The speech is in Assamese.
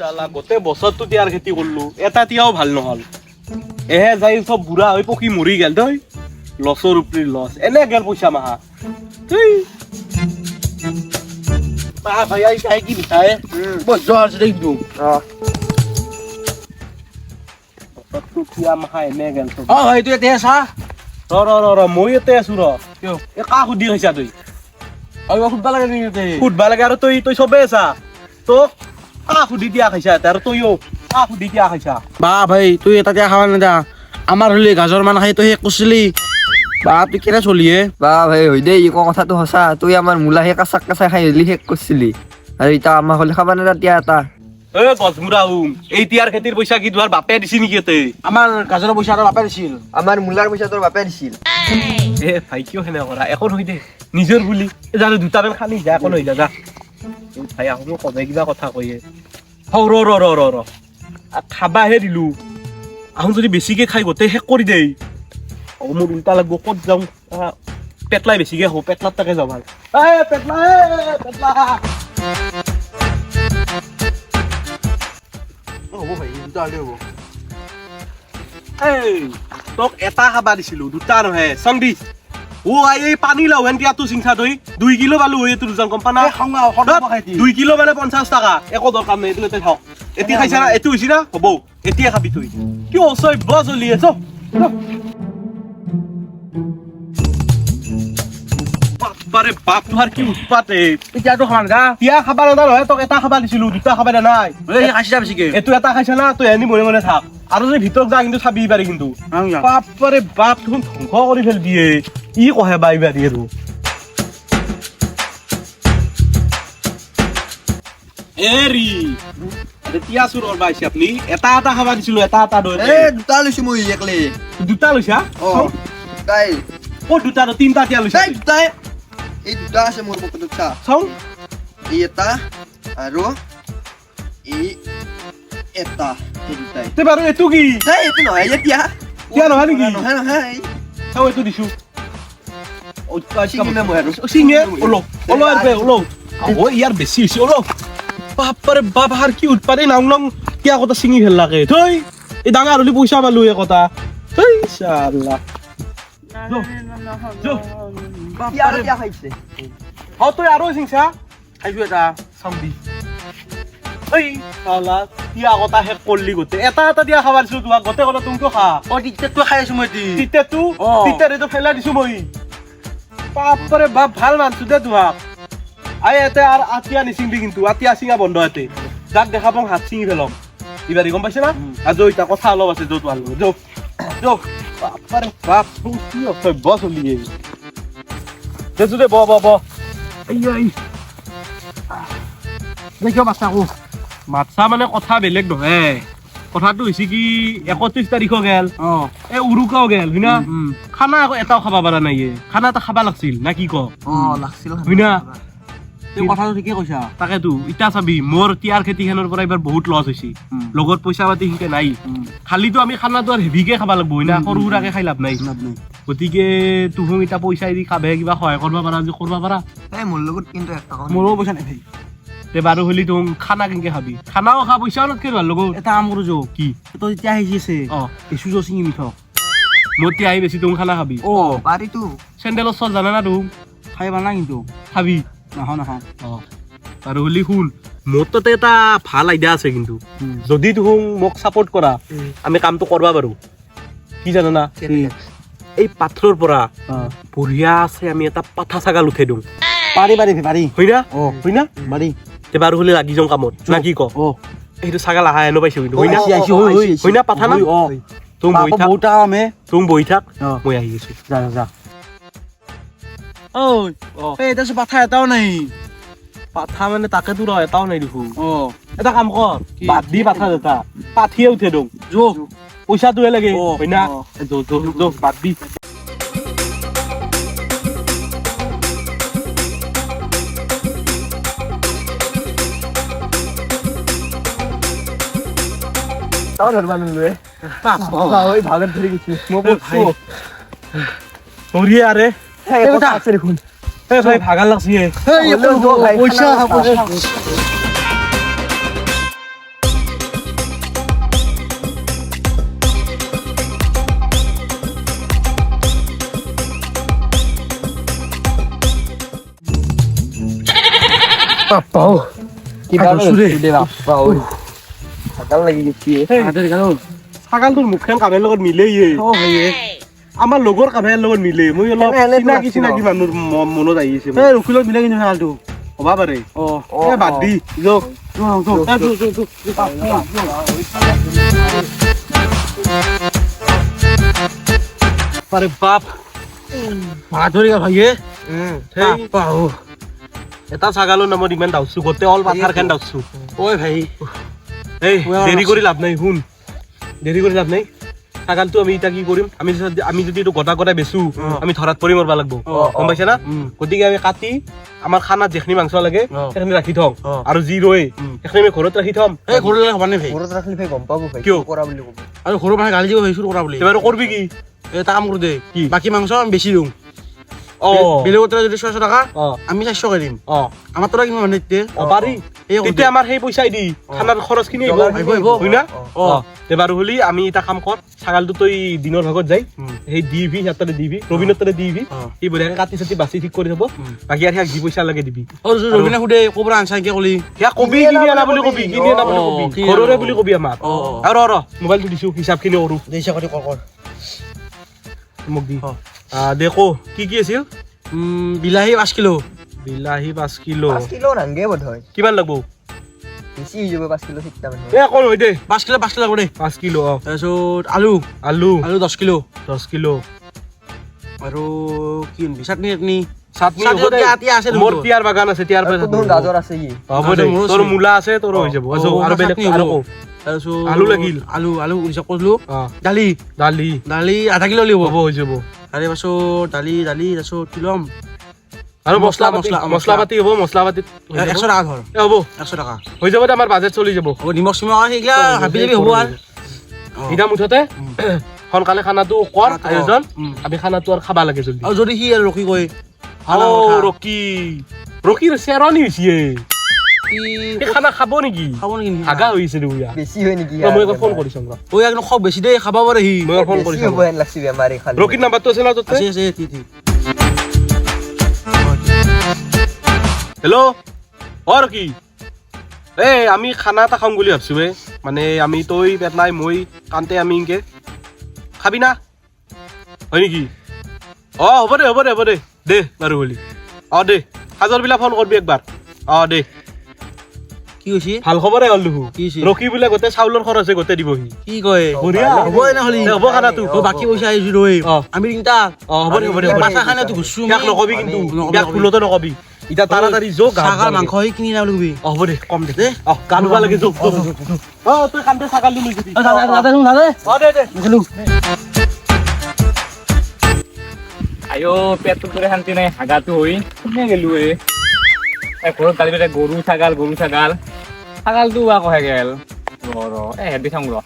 শালা গোটে বছৰটো তিয়াৰ খেতি কৰিলো এটা তিয়াও ভাল নহল এহে যাই সব বুঢ়া হৈ পকি মৰি গেল তই লছৰ উপৰি লছ এনে গেল পইচা মাহা ভাই আই কাই কি বিচাৰে বজো আছে দেখো বছৰটো তিয়া মাহা এনে গেল অ এইটো এতিয়া চা ৰ মই এতে আছো ৰ কিয় এ কা সুধি হৈছা তই আৰু খুদবা লাগে নেকি তে সুধবা লাগে আৰু তই চবে আছা তোক কা সুধি দিয়া খাইছা আৰু তইও কা সুধি দিয়া খাইছা বা ভাই তুই এটা দিয়া খাবা নেদা আমাৰ হলি গাজৰ মান খাই তই শেষ কৰিছিলি বা তুই কেনে চলিয়ে বা ভাই হৈ দে ইকো কথাটো সঁচা তুই আমাৰ মূলা হে কাচাক কাচাই খাই হলি শেষ কৰিছিলি আৰু এতিয়া আমাৰ হলে খাবা নেদা এতিয়া এটা এ গছমুৰা এই তিয়াৰ খেতিৰ পইচা কি তোমাৰ বাপে দিছি নেকি এতে আমাৰ গাজৰৰ পইচা এটা বাপে দিছিল আমাৰ মূলাৰ পইচা তোৰ বাপে দিছিল এ ভাই কিয় সেনে কৰা এখন হৈ দে নিজৰ বুলি জানো দুটামান খালি যা এখন হৈ যা ভাই আহো কবে কিবা কথা কয়ে হৌ ৰ খাবাহে দিলো আহোঁ যদি বেছিকে খাই গোটেই শেষ কৰি দেই মোৰ উল্টা লাগব ক'ত যাওঁ পেটলাই বেছিকে হওঁ পেটলাত তাকে যাওঁ ভাল পেটলা হ'ব ভাই দুটা হলে হ'ব এই তোক এটা খাবা দিছিলো দুটা নহয় চাং দি ও আই এই পানী লাও হেন তিয়াটো চিংচা তই 2 কিলো পালো এই তোৰ দুজন কোম্পানা 2 কিলো মানে 50 টাকা একো দৰকাৰ নাই এইটো এতে খাও এতি খাইছা না এটো হৈছি না হ'ব এতিয়া খাবি তই কি অসয় বজ চলি আছ বারে বাপ তোহাৰ কি উৎপাতে এতিয়াতো খাবা নেদা তিয়া খাবা না নহয় তোক এটা খাবা দিছিলো দুটা খাবা দে নাই এই খাইছা বেছিকে এটো এটা খাইছা না তই এনি মনে মনে থাক আৰু যদি ভিতৰত যা কিন্তু চাবি পাৰি কিন্তু বাপৰে বাপ তুমি ধ্বংস কৰি ফেল দিয়ে ই কহে বাইবা দিয়ে আৰু এৰি এতিয়া চুৰৰ বাইছে আপুনি এটা খাবা দিছিলো এটা দৈ এ দুটা লৈছো মই একলে দুটা লৈছা তাই ক'ত দুটা তিনটা তিয়া লৈছা তাই দুটাই এই দুটা আছে মোৰ পকেটত চা চাওঁ এই এটা আৰু এই এটা এই দুটাই তে বাৰু এইটো কি তাই এইটো নহয় এতিয়া তিয়া নহয় নেকি নহয় নহয় চাওঁ এইটো দিছো চিঙি মই আৰু সিঙে ওলো ইয়াৰ বেছি হৈছে ওলো বাপৰে বাপ আৰু কি উৎপাদে নাং কিয় কথা চিঙি ভাল লাগে থৈ এই ডাঙৰ হলি পইচা পালো এই কথা থৈ চাল্লা তই আৰু চিংচা খাইছো এটা চাম্বি এই চালা তিয়া কথা শেষ কৰলি গোটেই এটা দিয়া খাবা দিছো তোমাক গোটেই কথা তুমটো খা অ টিকেটটো খাই আছো মই তিতেটো তিতেটো ফেলাই দিছো মই বাপৰে বাপ ভাল মানছো দে তোমাক আই এতে আৰু আতিয়া নিচিংবি কিন্তু আতিয়া চিঙা বন্ধ এতে যাক দেখা পাওঁ হাত চিঙি পেলাম ইবাৰি গম পাইছে না আৰু এতিয়া কথা অলপ আছে য'ত ভাল য'ত বাপৰে বাপ কি অসভ্য চলি দেছো দে ব দেখিও বাচ্চা কো মাছা মানে কথা বেলেগ নহয় কথাটো হৈছে কি 31 তাৰিখো গেল এ উৰুকাও গেল হয় না খানা আকৌ এটাও খাবা পাৰা নাই খানা এটা খাবা লাগছিল না কি ক লাগছিল হয় না তুই কথাটো ঠিকে কৈছা তাকেতো ইটা চাবি মোৰ তিয়াৰ খেতিখনৰ পৰা এবাৰ বহুত লছ হৈছে লগত পইচা পাতি সিকে নাই খালিতো আমি খানাটো আৰু হেভিকে খাবা লাগব হয় না সৰু সুৰাকে খাই লাভ নাই গতিকে তুহুম ইটা পইচা দি খাবে কিবা সহায় কৰবা পাৰা যে কৰবা পাৰা এই মোৰ লগত কিন্তু একটা মোৰো পইচা নাই তে বাৰু হলি তুম খানা কেনেকে খাবি খানাও খা পইচাও নতকে ভাল লগত এটা কাম কৰো কি তই যেতিয়া আহিছে এসু জো চিঙি মিঠ মোৰ তিয়া আহি বেছি তুম খানা খাবি পাৰিতো চেণ্ডেলৰ চল জানা না তুম খাই ভাল না কিন্তু খাবি নাখাওঁ আৰু হলি শুন মোৰ তাতে এটা ভাল আইডিয়া আছে কিন্তু যদি তুহুম মোক চাপোৰ্ট কৰা আমি কামটো কৰবা পাৰো কি জানা এই পাথৰৰ পৰা বঢ়িয়া আছে আমি এটা পাঠা ছাগাল উঠাই দিওঁ পাৰি হয় না পাৰি তে বাৰু হলি লাগি যাওঁ কামত না কি ক এইটো ছাগাল আহা হেনো পাইছো কিন্তু হয় না পাঠা না তুম বহি থাক মই আহি আছো যা এটা পাঠা এটাও নাই পাঠা মানে তাকে তোৰ এটাও নাই দেখোন এটা কাম কৰ বাদ দি পাঠা এটা পাঠিয়ে উঠে দিওঁ পইচাটোহে লাগে হয় না বাদ দি ভাগত ধৰি গৈছে আরে আছে দেখোন ভাই ভাগাল লাগছে বাপ্পাও কিবা কৈছো দেই। দে বাপ্পা ঐ হাকাল লাগি গেছি ছাগালটোৰ মুখখন কামেৰ লগত মিলেই আমাৰ লগৰ কামেৰ লগত মিলে মই অলপ এনে চিনাকি লাগছিল। চিনাকি মানুহৰ মনত আহি আছে এই ৰখিলত মিলে কিন্তু ছাগালটো হ'বা পাৰে অ, এ বাদ দি যোগ আৰে বাপ মাছ ধৰি গা ভাইয়ে সেই বাপ্পাও এটা ছাগালৰ নামত ইমান দাউছো গোটেই অল পাথাৰ খান দাউছো ঐ ভাই এই দেৰি কৰি লাভ নাই শুন দেৰি কৰি লাভ নাই ছাগালটো আমি এতিয়া কি কৰিম আমি যদি এইটো গোটা গোটা বেচো আমি ধৰাত পৰি মৰবা লাগব গম পাইছা না গতিকে আমি কাটি আমাৰ খানাত যেখিনি মাংস লাগে সেইখিনি ৰাখি থওঁ আৰু যি ৰয় সেইখিনি আমি ঘৰত ৰাখি থম এই ঘৰলৈ হ'ব নে ভাই ঘৰত ৰাখিলে ভাই গম পাব ভাই কিয়? কৰা বুলি ক'ব আৰু ঘৰৰ মানুহে গালি দিব ভাবিছোঁ কৰা বুলি এবাৰ কৰবি কি এটা কাম কৰো দে কি? বাকী মাংস আমি বেছি দিওঁ অ বেলেগৰ পৰা যদি 600 টকা অ আমি 400 কে দিম অ আমাৰ পৰা কিমান মানে এতিয়া অ পাৰি এই কৰো তেতিয়া আমাৰ সেই পইচাই দি খানাৰ খৰচ খিনি আহিব আহিব। হয় না অ। তে বাৰু হলি আমি এটা কাম কৰ ছাগালটো তই দিনৰ ভাগত যাই সেই দিবি সিহঁতৰে দিবি ৰবিনৰ তাতে দিবি সি বঢ়িয়াকে কাটি চাটি বাচি ঠিক কৰি থব বাকী আৰু সিয়াক যি পইচা লাগে দিবি আৰু যদি ৰবিনে সুধে ক'ৰ পৰা আনছা এনেকে ক'লি সিয়াক কবি কিনি আনা বুলি কবি কিনি আনা বুলি কবি কিনি ঘৰৰে আনা। বুলি কবি আমাক অ, অ। আৰু ৰ মোবাইলটো দিছো হিচাপ খিনি কৰো দেইছা কৰি কৰ মোক দি অ। দে কো কি কি আছিল বিলাহী 5 কিলো বিলাহী 5 কিলো 5 কিলো নাংগে বোধ হয় কিমান লাগব বেছি হৈ যাব 5 কিলো চিন্তা মানে এ অকল হয় দে 5 কিলো লাগব দেই 5 কিলো অ তাৰপিছত আলু আলু আলু 10 কিলো 10 কিলো আৰু কি আনবি চাটনি চাটনি চাটনি চাটনি হ'ব দে এতিয়া আছে মোৰ তিয়াৰ বাগান আছে তিয়াৰ পৰা দেখোন গাজৰ আছে ই হ'ব দে মোৰো তোৰ আছে। মূলা আছে তোৰ হৈ যাব আৰু বেলেগ চাটনি আৰু হ'ব। কো তাৰপিছত আলু লাগিল। আলু হিচাপ কৰিলো অ দালি দালি দালি আধা কিলো লাগিব হ'ব হৈ যাব তাৰে পাছত দালি তাৰপিছত কি ল'ম আৰু মছলা, মছলা মছলা, মছলা পাতি হ'ব মছলা পাতি 100 টকা ধৰ এ হ'ব 100 টকা হৈ যাব দে আমাৰ বাজেট চলি যাব হ'ব নিমখ চিমখ আৰু সেইগিলা হাবি যাবি হ'ব আৰু এতিয়া মুঠতে সোনকালে খানাটো কৰ খানাটো আয়োজন উম। আমি খানাটো আৰু খাবা লাগে জলদি আৰু যদি সি আৰু ৰখি গৈ ৰকিৰ চেৰণি হৈছে সি এই খানা খাব নেকি খাব নেকি হাগা হৈছে দুয়া বেছি হয় নেকি মই এবাৰ ফোন কৰিছো ৰ ঐ একদম খুব বেছি দেই খাব পাৰে সি মই এবাৰ ফোন বেছি কৰিছো হ'ব হেন লাগছি বেমাৰী খালি ৰকিৰ নাম্বাৰটো আছে না তোৰ আছে আছে ঠিক হেল্ল' অ ৰকি এ আমি খানা এটা খাম বুলি ভাবছো বে মানে আমি তই পেট নাই মই কান্তে আমি ইনকে খাবি না হয় নেকি অ হ'ব দে দে বাৰু বুলি অ দে হাজাৰ বিলাক ফোন কৰবি একবাৰ অ দে কি কৈছি ভাল খবৰে হ'ল দেখো কি হৈছে? ৰকি বোলে গোটেই চাউলৰ খৰচে গোটেই দিবহি কি কয় বঢ়িয়া হ'ব এনেহ'লে দে, হ'ব খানাটো ঐ বাকী পইচা আহিছো ৰৈ অ। আমি তিনিটা অ হ'ব দে মাথা খানাটো ঘুৰছো ইয়াক নকবি কিন্তু নকবি, ইয়াক নকবি। ভুলতো নকবি এতিয়া তাড়াতাড়ি যোগ ছাগাল মাংস সি কিনি না বুলি কবি অ হ'ব দে কম দে অ গা ধুবা লাগে যোগ অ তই কান্দে ছাগাল লৈ যাবি অ দে আয়ো পেটটো তোৰে শান্তি নাই হাগাটো হৈ কোনে গেলো ঘৰত কালি পেটে গৰু ছাগাল ছাগালটো বা কহে গেল ৰ হেদি চাওঁ ৰ